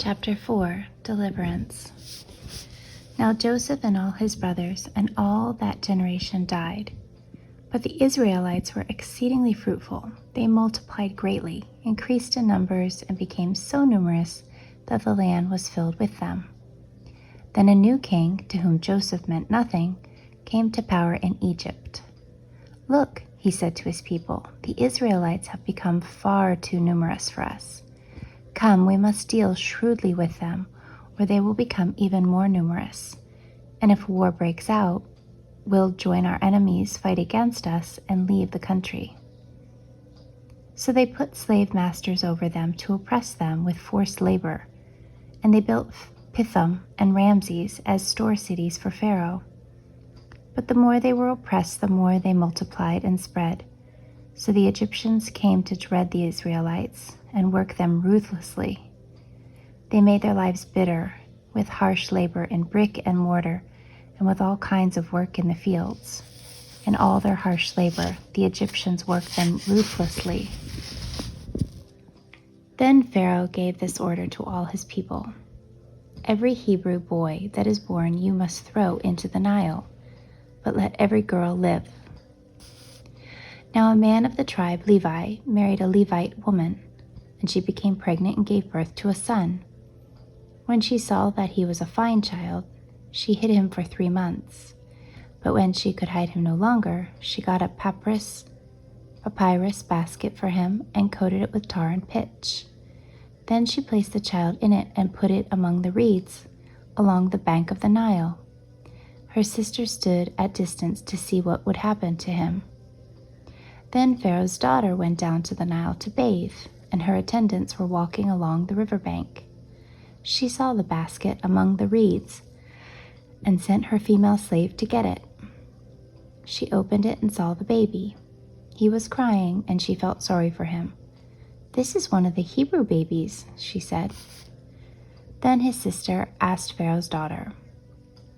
Chapter 4, Deliverance. Now Joseph and all his brothers and all that generation died. But the Israelites were exceedingly fruitful. They multiplied greatly, increased in numbers, and became so numerous that the land was filled with them. Then a new king, to whom Joseph meant nothing, came to power in Egypt. "Look," he said to his people, "the Israelites have become far too numerous for us. Come, we must deal shrewdly with them, or they will become even more numerous. And if war breaks out, we'll join our enemies, fight against us, and leave the country." So they put slave masters over them to oppress them with forced labor, and they built Pithom and Ramses as store cities for Pharaoh. But the more they were oppressed, the more they multiplied and spread. So the Egyptians came to dread the Israelites and worked them ruthlessly. They made their lives bitter with harsh labor in brick and mortar and with all kinds of work in the fields. In all their harsh labor, the Egyptians worked them ruthlessly. Then Pharaoh gave this order to all his people: "Every Hebrew boy that is born you must throw into the Nile, but let every girl live." Now a man of the tribe Levi married a Levite woman, and she became pregnant and gave birth to a son. When she saw that he was a fine child, she hid him for 3 months. But when she could hide him no longer, she got a papyrus basket for him and coated it with tar and pitch. Then she placed the child in it and put it among the reeds along the bank of the Nile. Her sister stood at distance to see what would happen to him. Then Pharaoh's daughter went down to the Nile to bathe, and her attendants were walking along the riverbank. She saw the basket among the reeds and sent her female slave to get it. She opened it and saw the baby. He was crying, and she felt sorry for him. "This is one of the Hebrew babies," she said. Then his sister asked Pharaoh's daughter,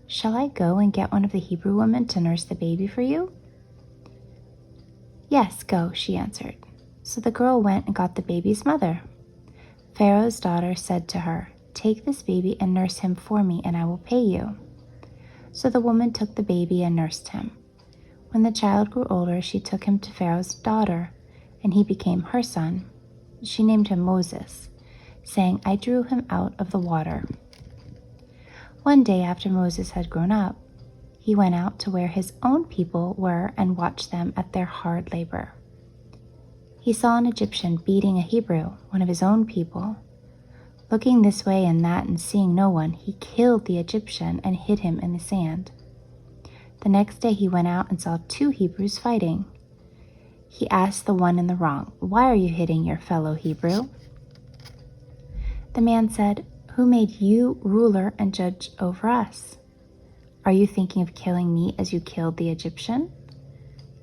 "Shall I go and get one of the Hebrew women to nurse the baby for you?" "Yes, go," she answered. So the girl went and got the baby's mother. Pharaoh's daughter said to her, "Take this baby and nurse him for me, and I will pay you." So the woman took the baby and nursed him. When the child grew older, she took him to Pharaoh's daughter, and he became her son. She named him Moses, saying, "I drew him out of the water." One day after Moses had grown up, he went out to where his own people were and watched them at their hard labor. He saw an Egyptian beating a Hebrew, one of his own people. Looking this way and that and seeing no one, he killed the Egyptian and hid him in the sand. The next day he went out and saw 2 Hebrews fighting. He asked the one in the wrong, "Why are you hitting your fellow Hebrew?" The man said, "Who made you ruler and judge over us? Are you thinking of killing me as you killed the Egyptian?"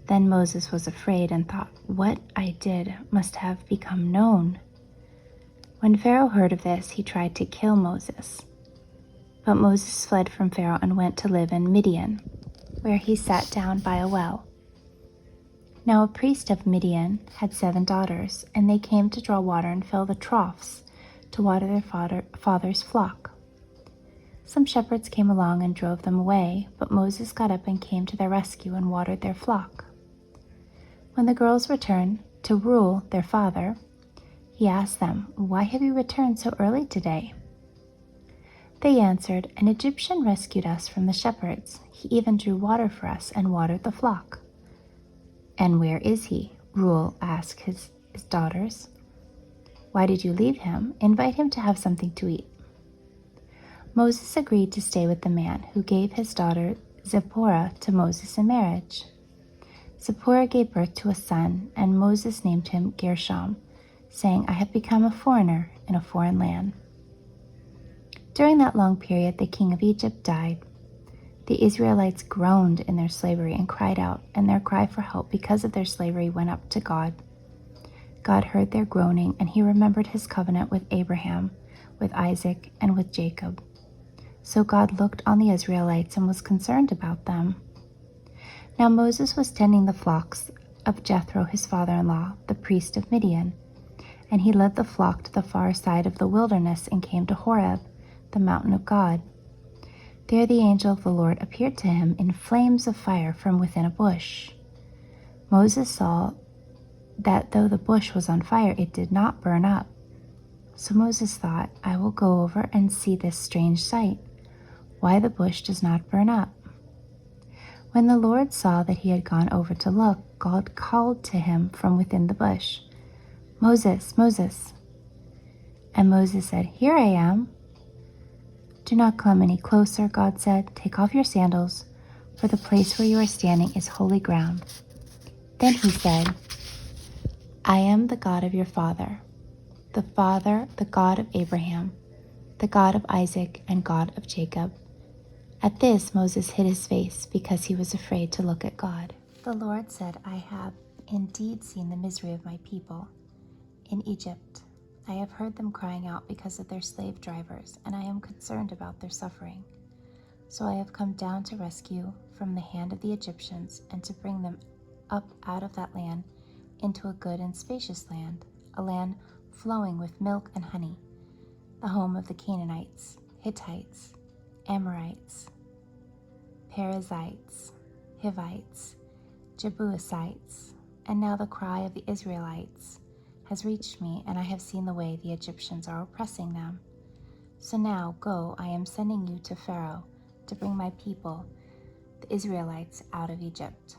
Then Moses was afraid and thought, "What I did must have become known." When Pharaoh heard of this, he tried to kill Moses. But Moses fled from Pharaoh and went to live in Midian, where he sat down by a well. Now a priest of Midian had 7 daughters, and they came to draw water and fill the troughs to water their father's flock. Some shepherds came along and drove them away, but Moses got up and came to their rescue and watered their flock. When the girls returned to rule their father, he asked them, "Why have you returned so early today?" They answered, "An Egyptian rescued us from the shepherds. He even drew water for us and watered the flock." "And where is he?" Reuel asked his daughters. "Why did you leave him? Invite him to have something to eat." Moses agreed to stay with the man, who gave his daughter Zipporah to Moses in marriage. Zipporah gave birth to a son, and Moses named him Gershom, saying, "I have become a foreigner in a foreign land." During that long period, the king of Egypt died. The Israelites groaned in their slavery and cried out, and their cry for help because of their slavery went up to God. God heard their groaning, and he remembered his covenant with Abraham, with Isaac, and with Jacob. So God looked on the Israelites and was concerned about them. Now Moses was tending the flocks of Jethro, his father-in-law, the priest of Midian, And he led the flock to the far side of the wilderness and came to Horeb, the mountain of God. There the angel of the Lord appeared to him in flames of fire from within a bush. Moses saw that though the bush was on fire, it did not burn up. So Moses thought, I will go over and see this strange sight, why the bush does not burn up. When the Lord saw that he had gone over to look, God called to him from within the bush, Moses, Moses. And Moses said, Here I am. Do not come any closer, God said. Take off your sandals, for the place where you are standing is holy ground. Then he said, I am the God of your father, the God of Abraham, the God of Isaac, and God of Jacob. At this, Moses hid his face because he was afraid to look at God. The Lord said, I have indeed seen the misery of my people in Egypt. I have heard them crying out because of their slave drivers, and I am concerned about their suffering. So I have come down to rescue from the hand of the Egyptians and to bring them up out of that land into a good and spacious land, a land flowing with milk and honey, the home of the Canaanites, Hittites, Amorites, Perizzites, Hivites, Jebusites. And now the cry of the Israelites has reached me, and I have seen the way the Egyptians are oppressing them. So now, go, I am sending you to Pharaoh to bring my people, the Israelites, out of Egypt.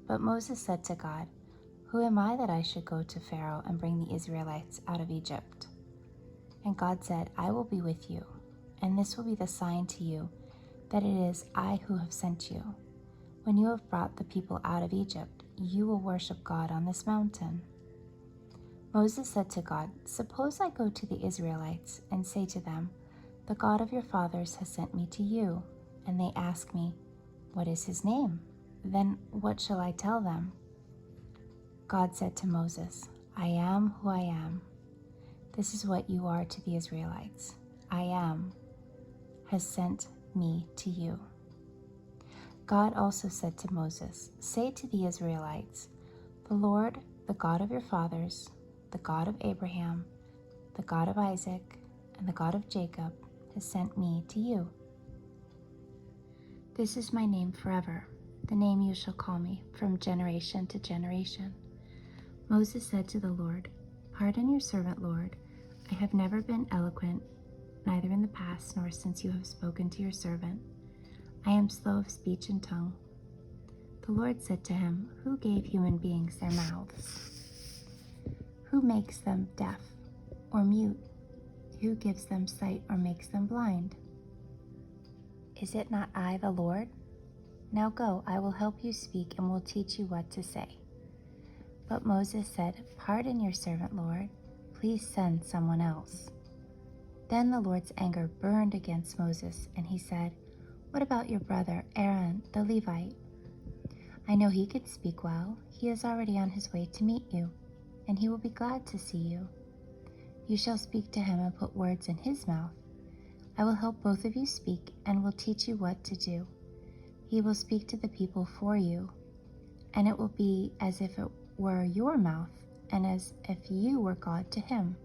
But Moses said to God, Who am I that I should go to Pharaoh and bring the Israelites out of Egypt? And God said, I will be with you, and this will be the sign to you that it is I who have sent you. When you have brought the people out of Egypt, you will worship God on this mountain. Moses said to God, Suppose I go to the Israelites and say to them, The God of your fathers has sent me to you, and they ask me, What is his name? Then what shall I tell them? God said to Moses, I am who I am. This is what you are to the Israelites. I am has sent me to you. God also said to Moses, Say to the Israelites, The Lord, the God of your fathers, the God of Abraham, the God of Isaac, and the God of Jacob, has sent me to you. This is my name forever, the name you shall call me from generation to generation. Moses said to the Lord, Pardon your servant, Lord. I have never been eloquent, neither in the past nor since you have spoken to your servant. I am slow of speech and tongue. The Lord said to him, Who gave human beings their mouths? Who makes them deaf or mute? Who gives them sight or makes them blind? Is it not I, the Lord? Now go, I will help you speak and will teach you what to say. But Moses said, Pardon your servant, Lord. Please send someone else. Then the Lord's anger burned against Moses, and he said, What about your brother Aaron, the Levite? I know he can speak well. He is already on his way to meet you, and he will be glad to see you. You shall speak to him and put words in his mouth. I will help both of you speak and will teach you what to do. He will speak to the people for you, and it will be as if it were your mouth and as if you were God to him.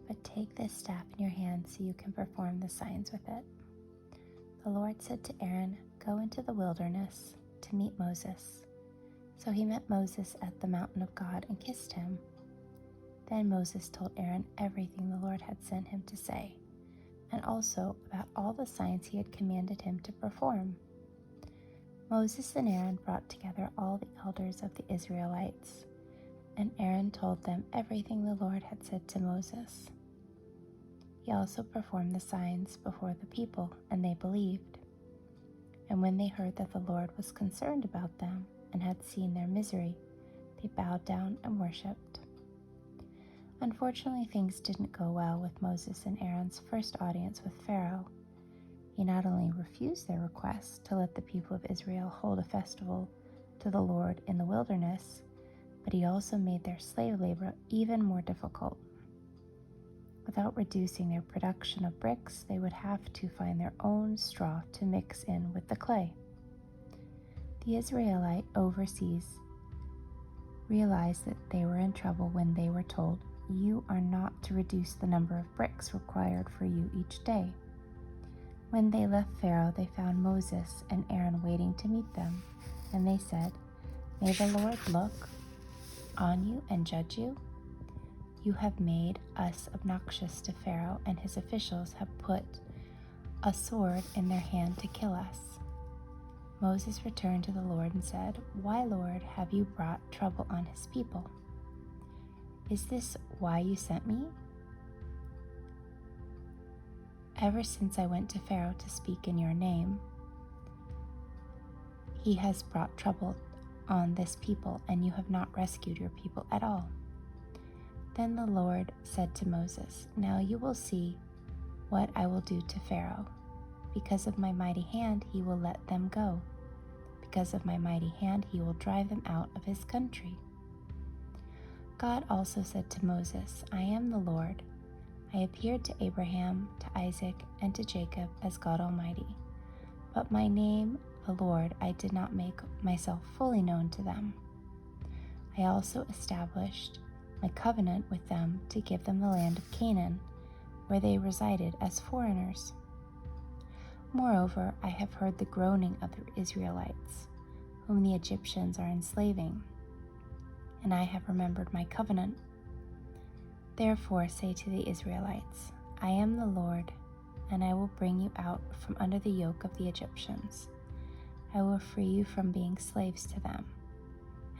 But take this staff in your hand so you can perform the signs with it. The Lord said to Aaron, Go into the wilderness to meet Moses. So he met Moses at the mountain of God and kissed him. Then Moses told Aaron everything the Lord had sent him to say, and also about all the signs he had commanded him to perform. Moses and Aaron brought together all the elders of the Israelites, and Aaron told them everything the Lord had said to Moses. He also performed the signs before the people, and they believed. And when they heard that the Lord was concerned about them and had seen their misery, they bowed down and worshipped. Unfortunately, things didn't go well with Moses and Aaron's first audience with Pharaoh. He not only refused their request to let the people of Israel hold a festival to the Lord in the wilderness, but he also made their slave labor even more difficult. Without reducing their production of bricks, they would have to find their own straw to mix in with the clay. The Israelite overseers realized that they were in trouble when they were told, "You are not to reduce the number of bricks required for you each day." When they left Pharaoh, they found Moses and Aaron waiting to meet them, and they said, "May the Lord look on you and judge you. You have made us obnoxious to Pharaoh, and his officials have put a sword in their hand to kill us." Moses returned to the Lord and said, "Why, Lord, have you brought trouble on his people? Is this why you sent me? Ever since I went to Pharaoh to speak in your name, he has brought trouble on this people, and you have not rescued your people at all." Then the Lord said to Moses, "Now you will see what I will do to Pharaoh. Because of my mighty hand, he will let them go. Because of my mighty hand, he will drive them out of his country." God also said to Moses, "I am the Lord. I appeared to Abraham, to Isaac, and to Jacob as God Almighty. But my name, the Lord, I did not make myself fully known to them. I also established my covenant with them to give them the land of Canaan, where they resided as foreigners. Moreover, I have heard the groaning of the Israelites, whom the Egyptians are enslaving, and I have remembered my covenant. Therefore say to the Israelites, I am the Lord, and I will bring you out from under the yoke of the Egyptians. I will free you from being slaves to them,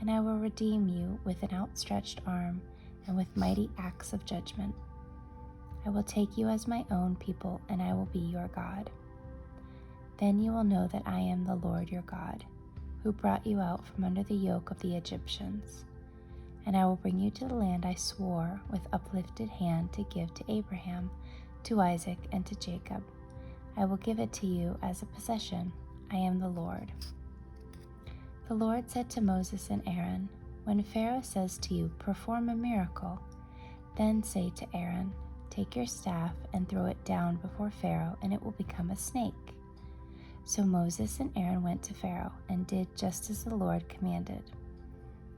and I will redeem you with an outstretched arm and with mighty acts of judgment. I will take you as my own people, and I will be your God. Then you will know that I am the Lord your God, who brought you out from under the yoke of the Egyptians. And I will bring you to the land I swore with uplifted hand to give to Abraham, to Isaac, and to Jacob. I will give it to you as a possession. I am the Lord." The Lord said to Moses and Aaron, "When Pharaoh says to you, 'Perform a miracle,' then say to Aaron, 'Take your staff and throw it down before Pharaoh, and it will become a snake.'" So Moses and Aaron went to Pharaoh and did just as the Lord commanded.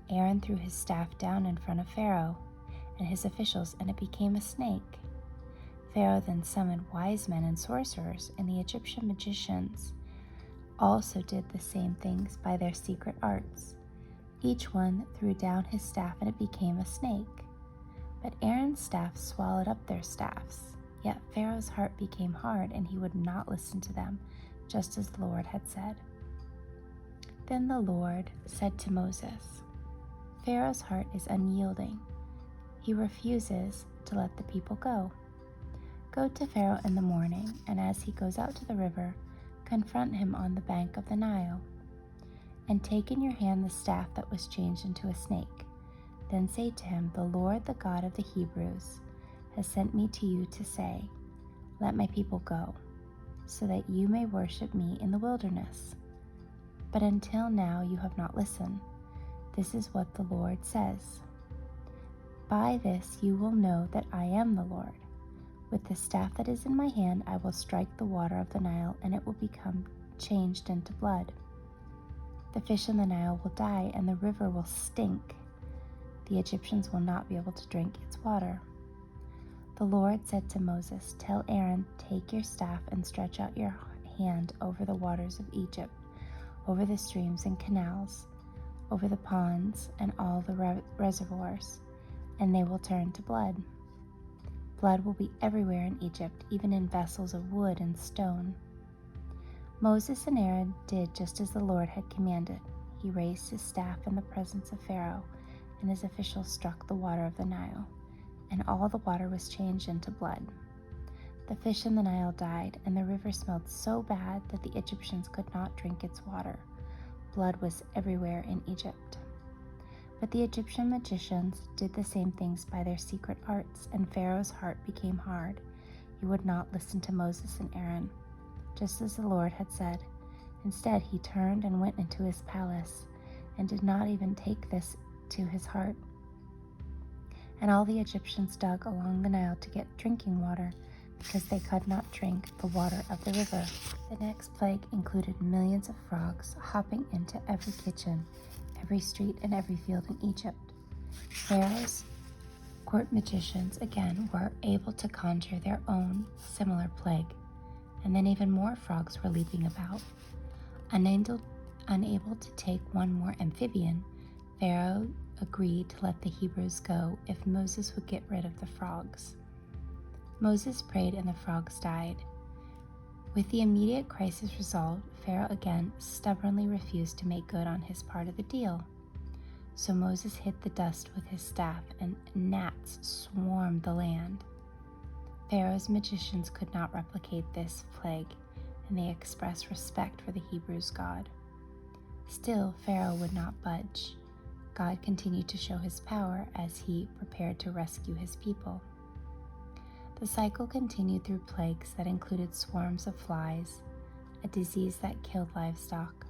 Aaron threw his staff down in front of Pharaoh and his officials, and it became a snake. Pharaoh then summoned wise men and sorcerers, and the Egyptian magicians also did the same things by their secret arts. Each one threw down his staff, and it became a snake. But Aaron's staff swallowed up their staffs. Yet Pharaoh's heart became hard, and he would not listen to them, just as the Lord had said. Then the Lord said to Moses, "Pharaoh's heart is unyielding. He refuses to let the people go. Go to Pharaoh in the morning, and as he goes out to the river, confront him on the bank of the Nile, and take in your hand the staff that was changed into a snake. Then say to him, 'The Lord, the God of the Hebrews, has sent me to you to say, let my people go, so that you may worship me in the wilderness. But until now you have not listened. This is what the Lord says. By this you will know that I am the Lord. With the staff that is in my hand, I will strike the water of the Nile, and it will become changed into blood. The fish in the Nile will die, and the river will stink. The Egyptians will not be able to drink its water." The Lord said to Moses, "Tell Aaron, take your staff and stretch out your hand over the waters of Egypt, over the streams and canals, over the ponds and all the reservoirs, and they will turn to blood. Blood will be everywhere in Egypt, even in vessels of wood and stone." Moses and Aaron did just as the Lord had commanded. He raised his staff in the presence of Pharaoh, and his officials struck the water of the Nile, and all the water was changed into blood. The fish in the Nile died, and the river smelled so bad that the Egyptians could not drink its water. Blood was everywhere in Egypt. But the Egyptian magicians did the same things by their secret arts, and Pharaoh's heart became hard. He would not listen to Moses and Aaron, just as the Lord had said. Instead, he turned and went into his palace, and did not even take this to his heart. And all the Egyptians dug along the Nile to get drinking water, because they could not drink the water of the river. The next plague included millions of frogs hopping into every kitchen, every street and every field in Egypt. Pharaoh's court magicians again were able to conjure their own similar plague, and then even more frogs were leaping about. Unable to take one more amphibian, Pharaoh agreed to let the Hebrews go if Moses would get rid of the frogs. Moses prayed and the frogs died. With the immediate crisis resolved, Pharaoh again stubbornly refused to make good on his part of the deal. So Moses hit the dust with his staff, and gnats swarmed the land. Pharaoh's magicians could not replicate this plague, and they expressed respect for the Hebrews' God. Still, Pharaoh would not budge. God continued to show his power as he prepared to rescue his people. The cycle continued through plagues that included swarms of flies, a disease that killed livestock,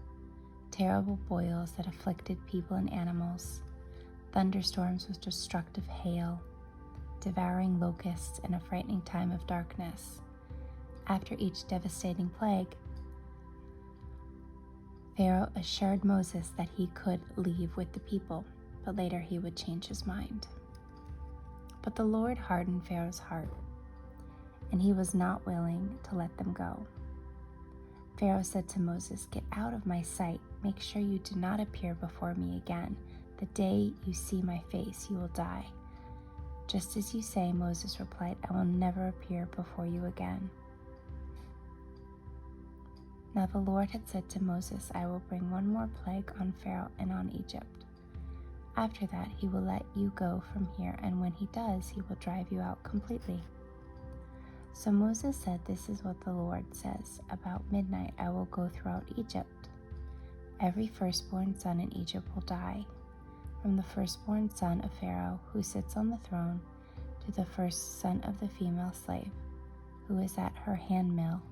terrible boils that afflicted people and animals, thunderstorms with destructive hail, devouring locusts, and a frightening time of darkness. After each devastating plague, Pharaoh assured Moses that he could leave with the people, but later he would change his mind. But the Lord hardened Pharaoh's heart, and he was not willing to let them go. Pharaoh said to Moses, "Get out of my sight. Make sure you do not appear before me again. The day you see my face, you will die." "Just as you say," Moses replied, "I will never appear before you again." Now the Lord had said to Moses, "I will bring one more plague on Pharaoh and on Egypt. After that, he will let you go from here, and when he does, he will drive you out completely." So Moses said, "This is what the Lord says. About midnight I will go throughout Egypt. Every firstborn son in Egypt will die, from the firstborn son of Pharaoh who sits on the throne to the first son of the female slave who is at her handmill,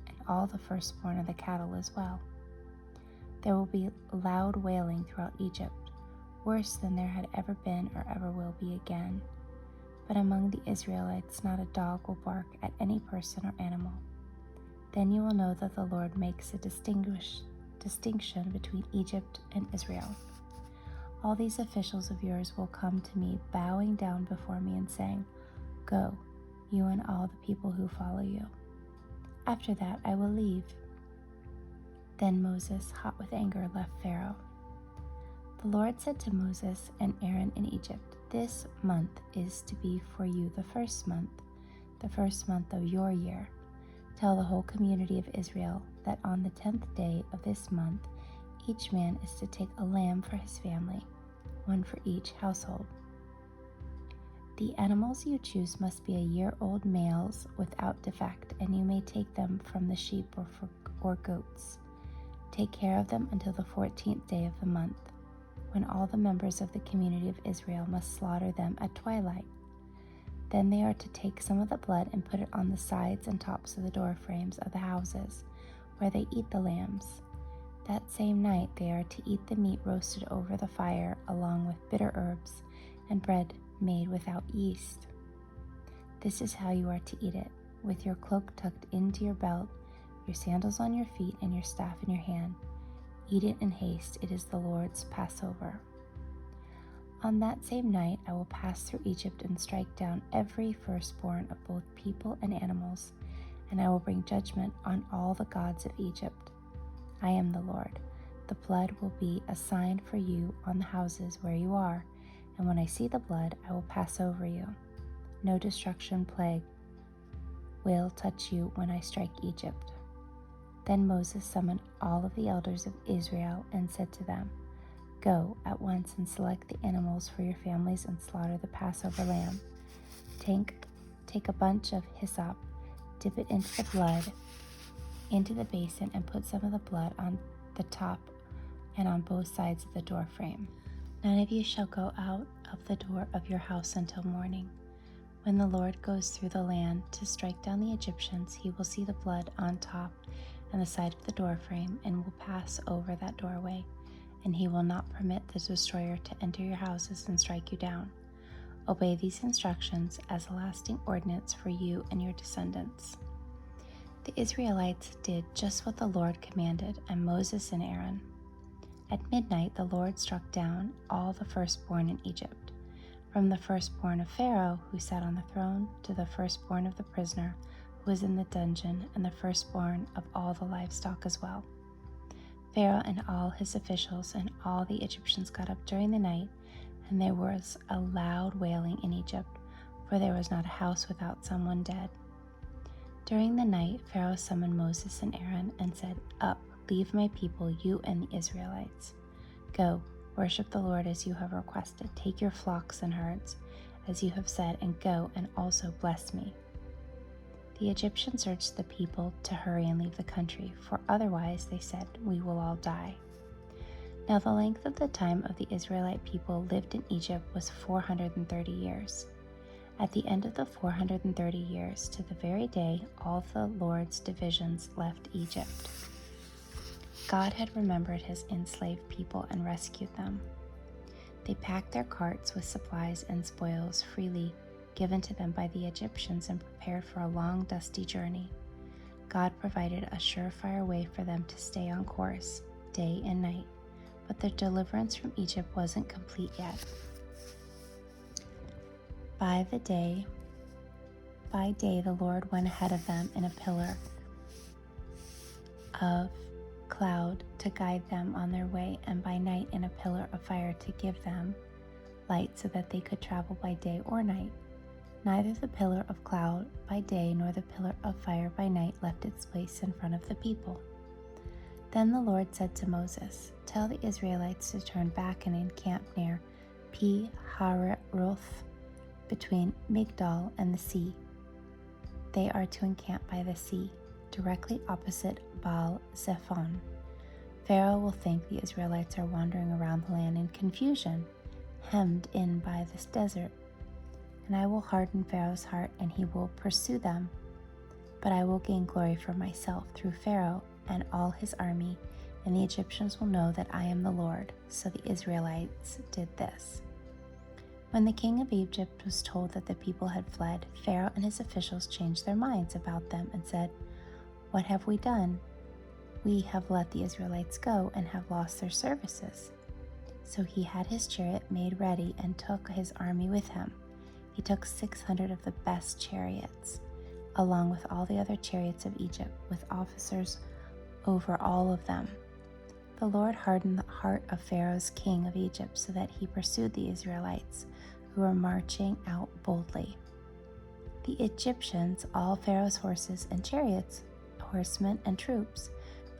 and all the firstborn of the cattle as well. There will be loud wailing throughout Egypt, worse than there had ever been or ever will be again. But among the Israelites not a dog will bark at any person or animal. Then you will know that the Lord makes a distinction between Egypt and Israel. All these officials of yours will come to me, bowing down before me and saying, 'Go, you and all the people who follow you.' After that I will leave." Then Moses, hot with anger, left Pharaoh. The Lord said to Moses and Aaron in Egypt, "This month is to be for you the first month of your year. Tell the whole community of Israel that on the 10th day of this month, each man is to take a lamb for his family, one for each household. The animals you choose must be 1-year-old males without defect, and you may take them from the sheep or goats. Take care of them until the 14th day of the month, when all the members of the community of Israel must slaughter them at twilight. Then they are to take some of the blood and put it on the sides and tops of the door frames of the houses where they eat the lambs. That same night they are to eat the meat roasted over the fire along with bitter herbs and bread made without yeast. This is how you are to eat it, with your cloak tucked into your belt, your sandals on your feet, and your staff in your hand. Eat it in haste. It is the Lord's Passover. On that same night I will pass through Egypt and strike down every firstborn of both people and animals, and I will bring judgment on all the gods of Egypt. I am the Lord. The blood will be a sign for you on the houses where you are, and when I see the blood, I will pass over you. No destruction plague will touch you when I strike Egypt." Then Moses summoned all of the elders of Israel and said to them, "Go at once and select the animals for your families and slaughter the Passover lamb. Take a bunch of hyssop, dip it into the blood, into the basin, and put some of the blood on the top and on both sides of the door frame. None of you shall go out of the door of your house until morning. When the Lord goes through the land to strike down the Egyptians, he will see the blood on top and the side of the door frame and will pass over that doorway, and he will not permit the destroyer to enter your houses and strike you down. Obey these instructions as a lasting ordinance for you and your descendants." The Israelites did just what the Lord commanded, and Moses and Aaron. At midnight the Lord struck down all the firstborn in Egypt, from the firstborn of Pharaoh who sat on the throne to the firstborn of the prisoner who was in the dungeon, and the firstborn of all the livestock as well. Pharaoh and all his officials and all the Egyptians got up during the night, and there was a loud wailing in Egypt, for there was not a house without someone dead. During the night Pharaoh summoned Moses and Aaron and said, "Up, leave my people, you and the Israelites. Go, worship the Lord as you have requested. Take your flocks and herds, as you have said, and go and also bless me." The Egyptians urged the people to hurry and leave the country, for otherwise, they said, we will all die. Now the length of the time of the Israelite people lived in Egypt was 430 years. At the end of the 430 years, to the very day, all the Lord's divisions left Egypt. God had remembered his enslaved people and rescued them. They packed their carts with supplies and spoils freely given to them by the Egyptians and prepared for a long, dusty journey. God provided a surefire way for them to stay on course, day and night, but their deliverance from Egypt wasn't complete yet. By day, the Lord went ahead of them in a pillar of cloud to guide them on their way, and by night in a pillar of fire to give them light so that they could travel by day or night. Neither the pillar of cloud by day nor the pillar of fire by night left its place in front of the people. Then the Lord said to Moses, "Tell the Israelites to turn back and encamp near Pi-hahiroth, between Migdol and the sea. They are to encamp by the sea, directly opposite Baal-zephon. Pharaoh will think the Israelites are wandering around the land in confusion, hemmed in by this desert. And I will harden Pharaoh's heart, and he will pursue them. But I will gain glory for myself through Pharaoh and all his army, and the Egyptians will know that I am the Lord." So the Israelites did this. When the king of Egypt was told that the people had fled, Pharaoh and his officials changed their minds about them and said, "What have we done? We have let the Israelites go and have lost their services." So he had his chariot made ready and took his army with him. He took 600 of the best chariots, along with all the other chariots of Egypt, with officers over all of them. The Lord hardened the heart of Pharaoh's king of Egypt so that he pursued the Israelites, who were marching out boldly. The Egyptians, all Pharaoh's horses and chariots, horsemen and troops,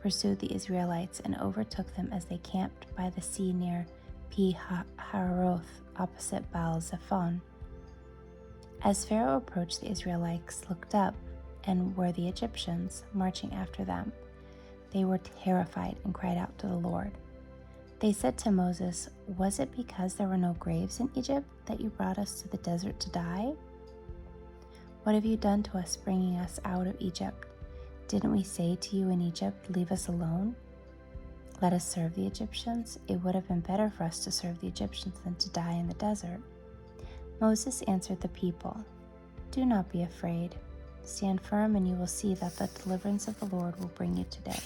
pursued the Israelites and overtook them as they camped by the sea near Pi-hahiroth, opposite Baal-zephon. As Pharaoh approached, the Israelites looked up, and were the Egyptians marching after them. They were terrified and cried out to the Lord. They said to Moses, "Was it because there were no graves in Egypt that you brought us to the desert to die? What have you done to us, bringing us out of Egypt? Didn't we say to you in Egypt, 'Leave us alone'? Let us serve the Egyptians? It would have been better for us to serve the Egyptians than to die in the desert." Moses answered the people, "Do not be afraid. Stand firm, and you will see that the deliverance of the Lord will bring you today.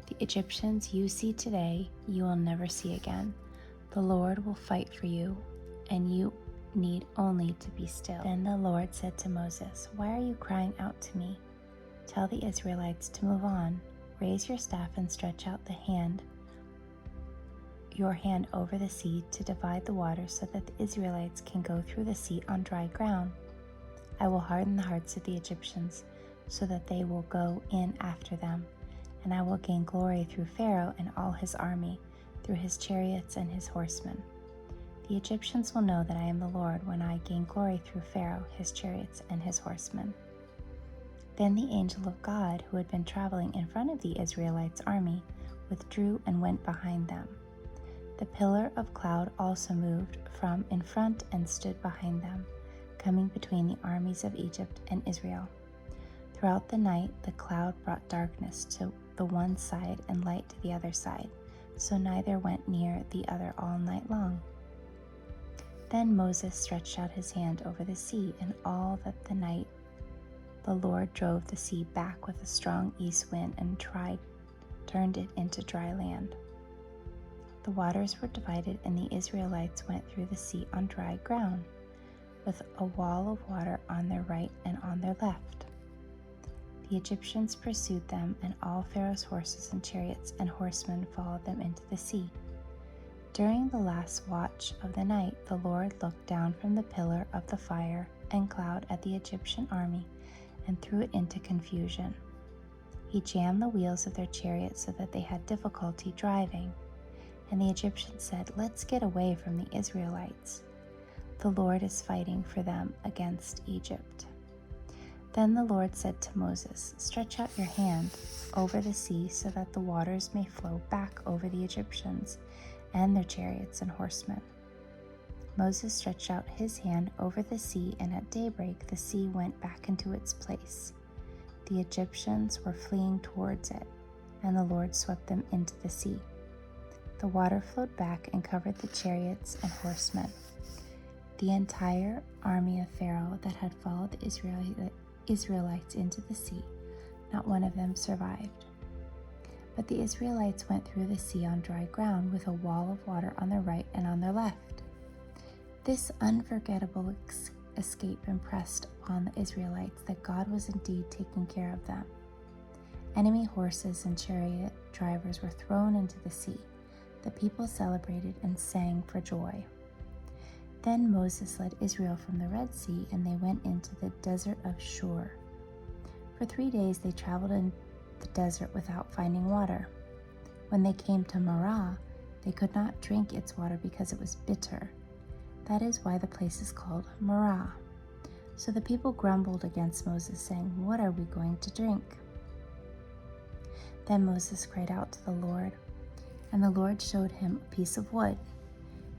The Egyptians you see today, you will never see again. The Lord will fight for you, and you need only to be still." Then the Lord said to Moses, "Why are you crying out to me? Tell the Israelites to move on. Raise your staff and stretch out your hand over the sea to divide the waters so that the Israelites can go through the sea on dry ground. I will harden the hearts of the Egyptians so that they will go in after them, and I will gain glory through Pharaoh and all his army, through his chariots and his horsemen. The Egyptians will know that I am the Lord when I gain glory through Pharaoh, his chariots, and his horsemen." Then the angel of God, who had been traveling in front of the Israelites' army, withdrew and went behind them. The pillar of cloud also moved from in front and stood behind them, coming between the armies of Egypt and Israel. Throughout the night, the cloud brought darkness to the one side and light to the other side, so neither went near the other all night long. Then Moses stretched out his hand over the sea, and all that the night the Lord drove the sea back with a strong east wind and turned it into dry land. The waters were divided, and the Israelites went through the sea on dry ground, with a wall of water on their right and on their left. The Egyptians pursued them, and all Pharaoh's horses and chariots and horsemen followed them into the sea. During the last watch of the night, the Lord looked down from the pillar of the fire and cloud at the Egyptian army and threw it into confusion. He jammed the wheels of their chariots so that they had difficulty driving. And the Egyptians said, "Let's get away from the Israelites. The Lord is fighting for them against Egypt." Then the Lord said to Moses, "Stretch out your hand over the sea so that the waters may flow back over the Egyptians and their chariots and horsemen." Moses stretched out his hand over the sea, and at daybreak the sea went back into its place. The Egyptians were fleeing towards it, and the Lord swept them into the sea. The water flowed back and covered the chariots and horsemen. The entire army of Pharaoh that had followed the Israelites into the sea, not one of them survived. But the Israelites went through the sea on dry ground with a wall of water on their right and on their left. This unforgettable escape impressed upon the Israelites that God was indeed taking care of them. Enemy horses and chariot drivers were thrown into the sea. The people celebrated and sang for joy. Then Moses led Israel from the Red Sea, and they went into the desert of Shur. For 3 days they traveled in the desert without finding water. When they came to Marah, they could not drink its water because it was bitter. That is why the place is called Marah. So the people grumbled against Moses, saying, "What are we going to drink?" Then Moses cried out to the Lord, and the Lord showed him a piece of wood.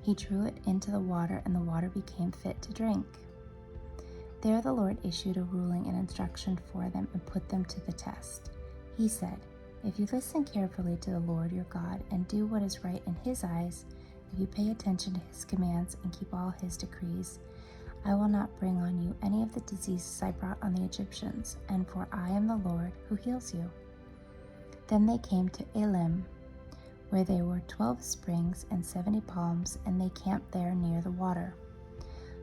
He drew it into the water, and the water became fit to drink. There the Lord issued a ruling and instruction for them and put them to the test. He said, "If you listen carefully to the Lord your God and do what is right in his eyes, if you pay attention to his commands and keep all his decrees, I will not bring on you any of the diseases I brought on the Egyptians, and for I am the Lord who heals you." Then they came to Elim, where there were 12 springs and 70 palms, and they camped there near the water.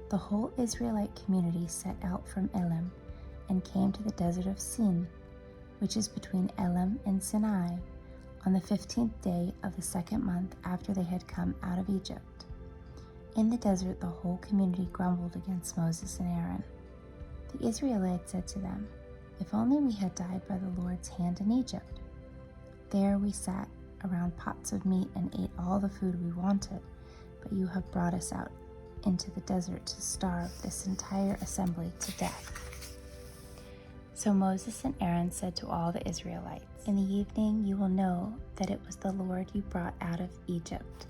The whole Israelite community set out from Elim and came to the desert of Sin, which is between Elim and Sinai, on the 15th day of the 2nd month after they had come out of Egypt. In the desert, the whole community grumbled against Moses and Aaron. The Israelites said to them, "If only we had died by the Lord's hand in Egypt. There we sat around pots of meat and ate all the food we wanted, but you have brought us out into the desert to starve this entire assembly to death." So Moses and Aaron said to all the Israelites, "In the evening you will know that it was the Lord you brought out of Egypt,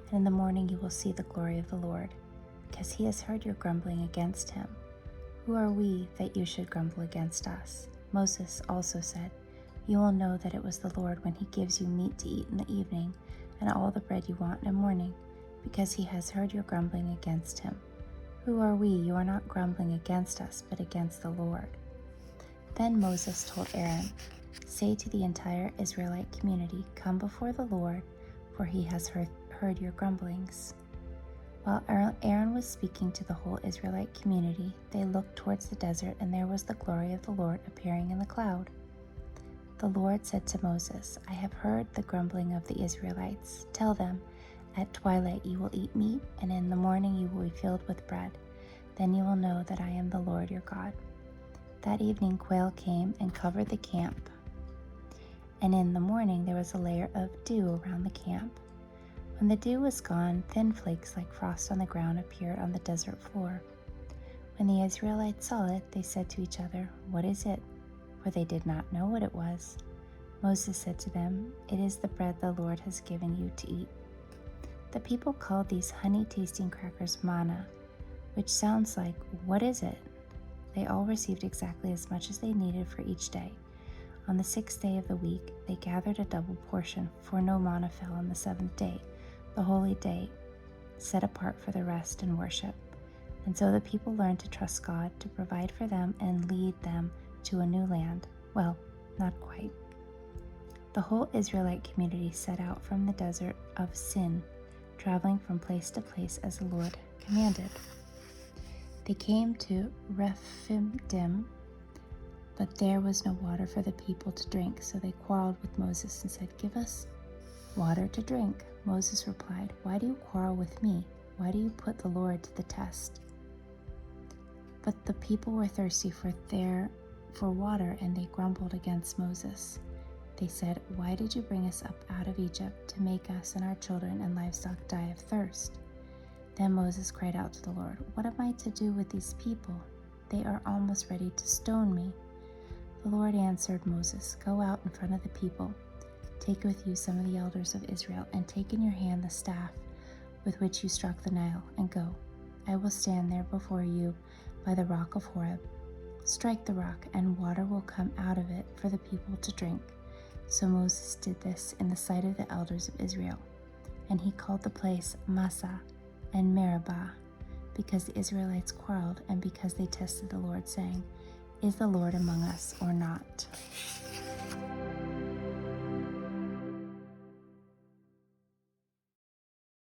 and in the morning you will see the glory of the Lord, because he has heard your grumbling against him. Who are we that you should grumble against us?" Moses also said, "You will know that it was the Lord when he gives you meat to eat in the evening and all the bread you want in the morning, because he has heard your grumbling against him. Who are we? You are not grumbling against us, but against the Lord." Then Moses told Aaron, "Say to the entire Israelite community, 'Come before the Lord, for he has heard your grumblings.'" While Aaron was speaking to the whole Israelite community, they looked towards the desert, and there was the glory of the Lord appearing in the cloud. The Lord said to Moses, "I have heard the grumbling of the Israelites. Tell them, at twilight you will eat meat, and in the morning you will be filled with bread. Then you will know that I am the Lord your God." That evening quail came and covered the camp, and in the morning there was a layer of dew around the camp. When the dew was gone, thin flakes like frost on the ground appeared on the desert floor. When the Israelites saw it, they said to each other, "What is it?" For they did not know what it was. Moses said to them, "It is the bread the Lord has given you to eat." The people called these honey-tasting crackers manna, which sounds like, "What is it?" They all received exactly as much as they needed for each day. On the 6th day of the week, they gathered a double portion, for no manna fell on the 7th day, the holy day, set apart for the rest and worship. And so the people learned to trust God to provide for them and lead them to a new land. Well, not quite. The whole Israelite community set out from the desert of Sin, traveling from place to place as the Lord commanded. They came to Rephidim, but there was no water for the people to drink, so they quarreled with Moses and said, "Give us water to drink." Moses replied, "Why do you quarrel with me? Why do you put the Lord to the test?" But the people were thirsty for water, and they grumbled against Moses. They said, "Why did you bring us up out of Egypt to make us and our children and livestock die of thirst?" Then Moses cried out to the Lord, "What am I to do with these people? They are almost ready to stone me." The Lord answered Moses, "Go out in front of the people. Take with you some of the elders of Israel, and take in your hand the staff with which you struck the Nile, and go. I will stand there before you by the rock of Horeb. Strike the rock, and water will come out of it for the people to drink." So Moses did this in the sight of the elders of Israel. And he called the place Massah and Meribah, because the Israelites quarreled and because they tested the Lord, saying, "Is the Lord among us or not?"